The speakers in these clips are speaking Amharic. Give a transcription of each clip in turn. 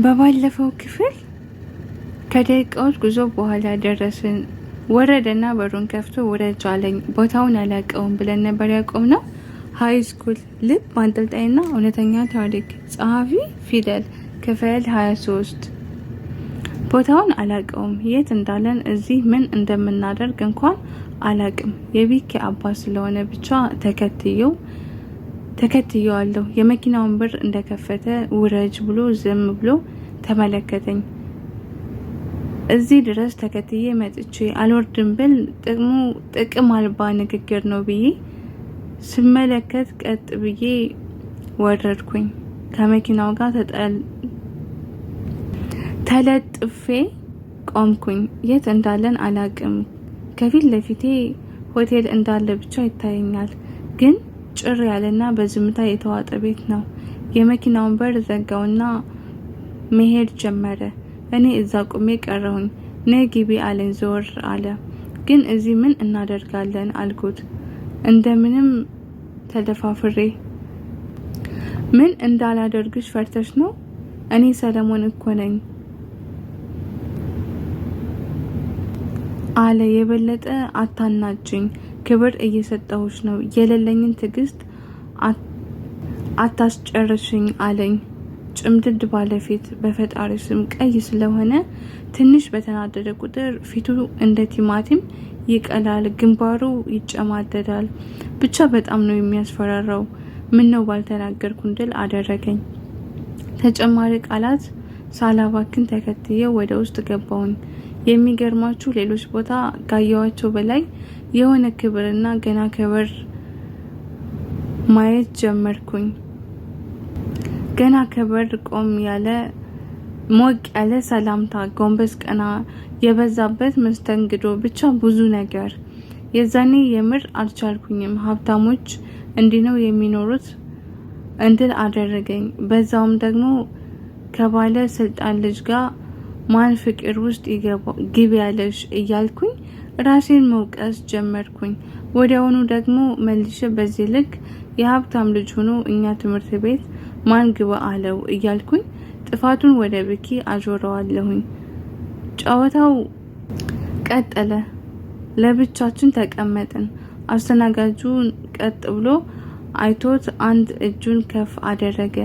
በባለፈው ክፍል ከደቂቃዎች ጉዞ በኋላ ደረስን። ወረደና በሩን ከፍቶ ውረጅ አለኝ። ቦታውን አላውቀውም ብለን ነበር ያቆምነው። ሃይ ስኩል ልብ አንጠልጣይና እውነተኛ ታሪክ ጸሐፊ ፊደል ክፍል 23። ቦታውን አላውቀውም፣ የት እንዳለን እዚህ ምን እንደምናደርግ እንኳን አላውቅም። የቢኪ አባት ስለሆነ ብቻ ተከትየዋለሁ። የመኪናውን በር እንደከፈተ ውረጅ ብሎ ዝም ብሎ ተመለከተኝ። እዚህ ድረስ ተከትዬ መጥቼ አልወርድም ብል ጥቅም አልባ ንግግር ነው ብዬ ስመለከት ቀጥ ብዬ ወረድኩኝ። ከመኪናው ጋር ተለጥፌ ቆምኩኝ። የት እንዳለን አላቅም። ከፊት ለፊቴ ሆቴል እንዳለ ብቻ ይታየኛል። ግን ጭር ያለና በዝምታ የተዋጠ ቤት ነው። የመኪናውን በር ዘጋውና መሄድ ጀመረ። እኔ እዛ ቆሜ ቀረሁኝ። ነይ ግቢ አለኝ። ዞር አለ። ግን እዚህ ምን እናደርጋለን አልኩት እንደምንም ተደፋፍሬ። ምን እንዳላደርግሽ ፈርተሽ ነው? እኔ ሰለሞን እኮ ነኝ አለ። የበለጠ አታናጅኝ፣ ክብር እየሰጠሁሽ ነው። የሌለኝን ትዕግስት አታስጨርሽኝ አለኝ ጭምድድ ባለፊት። በፈጣሪ ስም ቀይ ስለሆነ ትንሽ በተናደደ ቁጥር ፊቱ እንደ ቲማቲም ይቀላል፣ ግንባሩ ይጨማደዳል። ብቻ በጣም ነው የሚያስፈራራው። ምን ነው ባልተናገርኩ እንድል አደረገኝ። ተጨማሪ ቃላት ሳላባክን ተከትዬው ወደ ውስጥ ገባሁኝ። የሚገርማችሁ ሌሎች ቦታ ካየኋቸው በላይ የሆነ ክብርና ገና ክብር ማየት ጀመርኩኝ። ገና ክብር ቆም ያለ ሞቅ ያለ ሰላምታ፣ ጎንበስ ቀና የበዛበት መስተንግዶ፣ ብቻ ብዙ ነገር። የዛኔ የምር አልቻልኩኝም። ሀብታሞች እንዲህ ነው የሚኖሩት እንድል አደረገኝ። በዛውም ደግሞ ከባለ ስልጣን ልጅ ጋር ማን ፍቅር ውስጥ ግቢ ያለሽ እያልኩኝ ራሴን መውቀስ ጀመርኩኝ። ወዲያውኑ ደግሞ መልሼ በዚህ ልክ የሀብታም ልጅ ሆኖ እኛ ትምህርት ቤት ማን ግባ አለው እያልኩኝ ጥፋቱን ወደ ቢኪ አዞረዋለሁኝ። ጨዋታው ቀጠለ። ለብቻችን ተቀመጥን። አስተናጋጁ ቀጥ ብሎ አይቶት አንድ እጁን ከፍ አደረገ።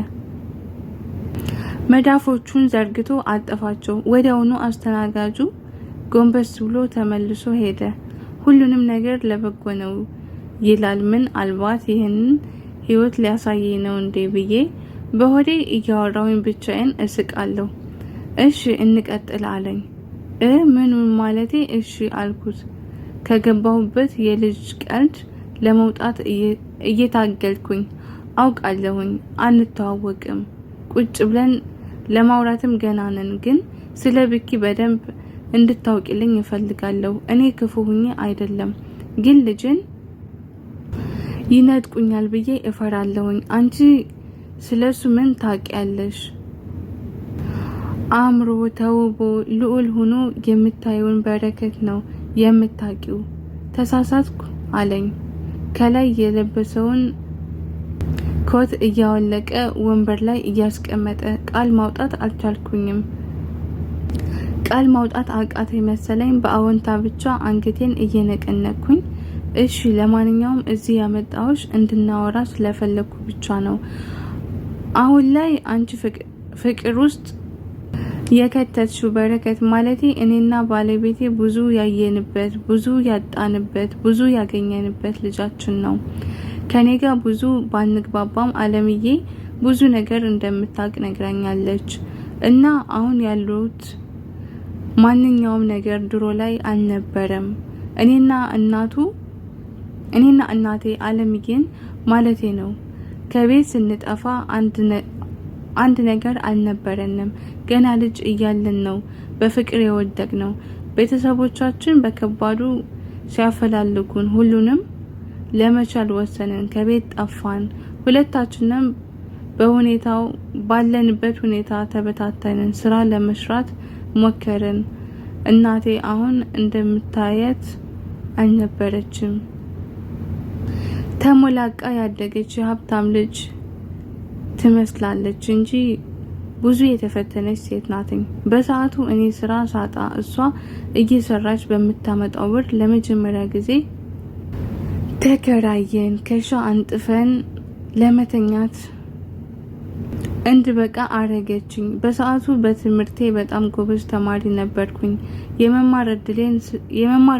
መዳፎቹን ዘርግቶ አጠፋቸው። ወዲያውኑ አስተናጋጁ ጎንበስ ብሎ ተመልሶ ሄደ። ሁሉንም ነገር ለበጎ ነው ይላል። ምን አልባት ይህንን ህይወት ሊያሳየኝ ነው እንዴ ብዬ በሆዴ እያወራሁኝ ብቻዬን እስቃለሁ። እሺ እንቀጥል አለኝ። ምን ማለቴ? እሺ አልኩት። ከገባሁበት የልጅ ቀልድ ለመውጣት እየታገልኩኝ። አውቃለሁኝ አንተዋወቅም፣ ቁጭ ብለን ለማውራትም ገና ነን። ግን ስለ ቢኪ በደንብ እንድታውቂልኝ እፈልጋለሁ። እኔ ክፉ ሁኜ አይደለም፣ ግን ልጅን ይነጥቁኛል ብዬ እፈራለሁኝ። አንቺ ስለሱ ምን ታውቂያለሽ? አእምሮ ተውቦ ልዑል ሆኖ የምታየውን በረከት ነው የምታውቂው። ተሳሳትኩ አለኝ። ከላይ የለበሰውን ኮት እያወለቀ ወንበር ላይ እያስቀመጠ ቃል ማውጣት አልቻልኩኝም። ቃል ማውጣት አቃተኝ መሰለኝ። በአዎንታ ብቻ አንገቴን እየነቀነቅኩኝ እሺ ለማንኛውም እዚህ ያመጣሁሽ እንድናወራ ስለፈለኩ ብቻ ነው። አሁን ላይ አንቺ ፍቅር ውስጥ የከተትሽው በረከት ማለቴ እኔና ባለቤቴ ብዙ ያየንበት፣ ብዙ ያጣንበት፣ ብዙ ያገኘንበት ልጃችን ነው። ከኔ ጋር ብዙ ባንግባባም አለምዬ ብዙ ነገር እንደምታውቅ ነግራኛለች። እና አሁን ያሉት ማንኛውም ነገር ድሮ ላይ አልነበረም። እኔና እናቴ አለምዬን ማለቴ ነው ከቤት ስንጠፋ አንድ ነገር አልነበረንም። ገና ልጅ እያለን ነው በፍቅር የወደቅ ነው። ቤተሰቦቻችን በከባዱ ሲያፈላልጉን ሁሉንም ለመቻል ወሰንን። ከቤት ጠፋን። ሁለታችንም ባለንበት ሁኔታ ተበታተንን። ስራ ለመስራት ሞከርን። እናቴ አሁን እንደምታየት አልነበረችም። ተሞላቃ ያደገች የሀብታም ልጅ ትመስላለች እንጂ ብዙ የተፈተነች ሴት ናትኝ። በሰዓቱ እኔ ስራ ሳጣ እሷ እየሰራች በምታመጣው ብር ለመጀመሪያ ጊዜ ተከራየን። ከሻ አንጥፈን ለመተኛት እንድበቃ አረገችኝ። በሰዓቱ በትምህርቴ በጣም ጎበዝ ተማሪ ነበርኩኝ። የመማር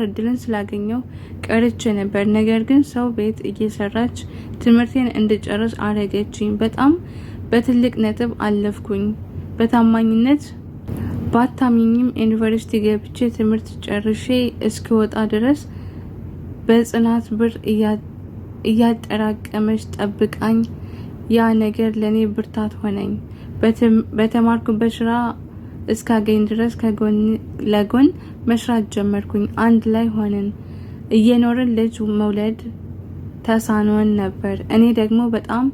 እድልን ስላገኘው ቀርቼ ነበር። ነገር ግን ሰው ቤት እየሰራች ትምህርቴን እንድጨርስ አረገችኝ። በጣም በትልቅ ነጥብ አለፍኩኝ። በታማኝነት ባታምኝም ዩኒቨርሲቲ ገብቼ ትምህርት ጨርሼ እስክወጣ ድረስ በጽናት ብር እያጠራቀመች ጠብቃኝ። ያ ነገር ለኔ ብርታት ሆነኝ። በተማርኩበት ስራ እስካገኝ ድረስ ከጎን ለጎን መስራት ጀመርኩኝ። አንድ ላይ ሆነን እየኖርን ልጅ መውለድ ተሳኖን ነበር። እኔ ደግሞ በጣም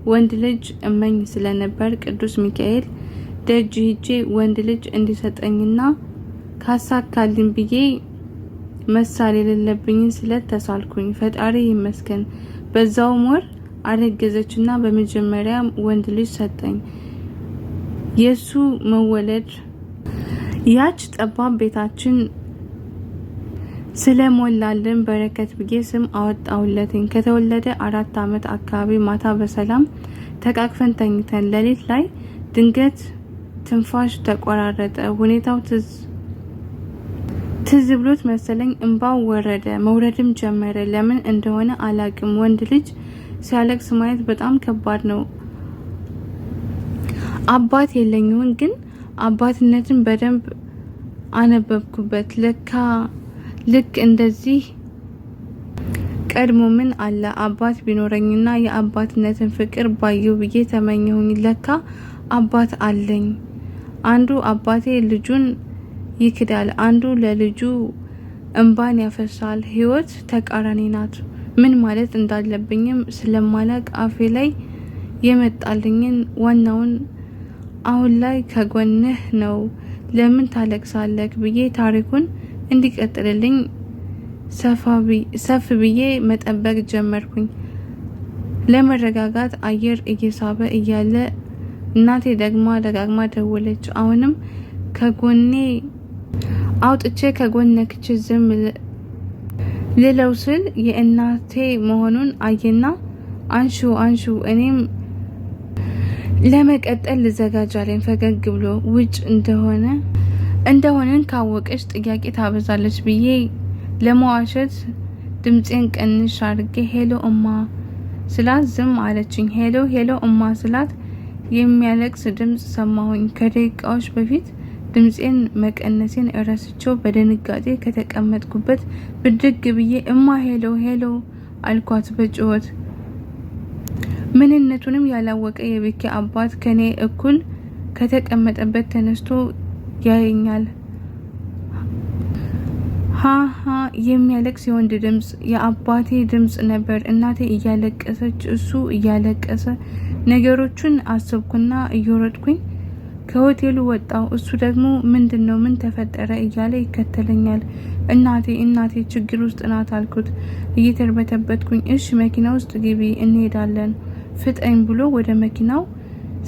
ወንድ ልጅ እመኝ ስለነበር ቅዱስ ሚካኤል ደጅ ሂጄ ወንድ ልጅ እንዲሰጠኝና ካሳካልኝ ብዬ መሳል የሌለብኝን ስለት ተሳልኩኝ። ፈጣሪ ይመስገን። በዛው ወር አረገዘችና በመጀመሪያ ወንድ ልጅ ሰጠኝ። የሱ መወለድ ያች ጠባብ ቤታችን ስለሞላልን በረከት ብዬ ስም አወጣሁለትኝ። ከተወለደ 4 አመት አካባቢ ማታ በሰላም ተቃቅፈን ተኝተን ሌሊት ላይ ድንገት ትንፋሽ ተቆራረጠ። ሁኔታው ትዝ ብሎት መሰለኝ እንባው ወረደ፣ መውረድም ጀመረ። ለምን እንደሆነ አላቅም። ወንድ ልጅ ሲያለቅስ ማየት በጣም ከባድ ነው። አባት የለኝም፣ ግን አባትነትን በደንብ አነበብኩበት። ለካ ልክ እንደዚህ ቀድሞ ምን አለ አባት ቢኖረኝና የአባትነትን ፍቅር ባየው ብዬ ተመኘሁኝ። ለካ አባት አለኝ። አንዱ አባቴ ልጁን ይክዳል፣ አንዱ ለልጁ እንባን ያፈሳል። ህይወት ተቃራኒ ናት። ምን ማለት እንዳለብኝም ስለማላቅ አፌ ላይ የመጣልኝን ዋናውን አሁን ላይ ከጎንህ ነው ለምን ታለቅሳለህ ብዬ ታሪኩን እንዲቀጥልልኝ ሰፍ ብዬ መጠበቅ ጀመርኩኝ። ለመረጋጋት አየር እየሳበ እያለ እናቴ ደጋግማ ደወለች። አሁንም ከጎኔ አውጥቼ ከጎን ነክቼ ዝም ልለው ስል የእናቴ መሆኑን አየና አንሹ እኔም ለመቀጠል ልዘጋጃለኝ። ፈገግ ብሎ ውጭ እንደሆነን ካወቀች ጥያቄ ታበዛለች ብዬ ለመዋሸት ድምፄን ቀንሽ አድርጌ ሄሎ እማ ስላት ዝም አለችኝ። ሄሎ እማ ስላት የሚያለቅስ ድምጽ ሰማሁኝ። ከደቂቃዎች በፊት ድምፄን መቀነሴን እረስቸው በድንጋጤ ከተቀመጥኩበት ብድግ ብዬ እማ ሄሎ አልኳት በጩኸት። ምንነቱንም ያላወቀ የቤኪ አባት ከኔ እኩል ከተቀመጠበት ተነስቶ ያየኛል። ሃሃ የሚያለቅስ የወንድ ድምጽ የአባቴ ድምጽ ነበር። እናቴ እያለቀሰች እሱ እያለቀሰ ነገሮቹን አሰብኩና እየሮጥኩኝ ከሆቴሉ ወጣው። እሱ ደግሞ ምንድነው ምን ተፈጠረ እያለ ይከተለኛል። እናቴ ችግር ውስጥ ናት አልኩት እየተርበተበትኩኝ። እሺ መኪና ውስጥ ግቢ እንሄዳለን ፍጠኝ ብሎ ወደ መኪናው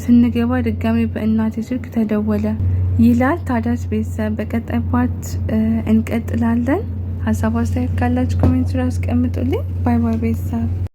ስንገባ ድጋሜ በእናቴ ስልክ ተደወለ ይላል። ታዲያስ ቤተሰብ በቀጣይ ፓርት እንቀጥላለን። ሀሳብ አስተያየት ካላችሁ ኮሜንት ላይ አስቀምጡልኝ። ባይ ቤተሰብ።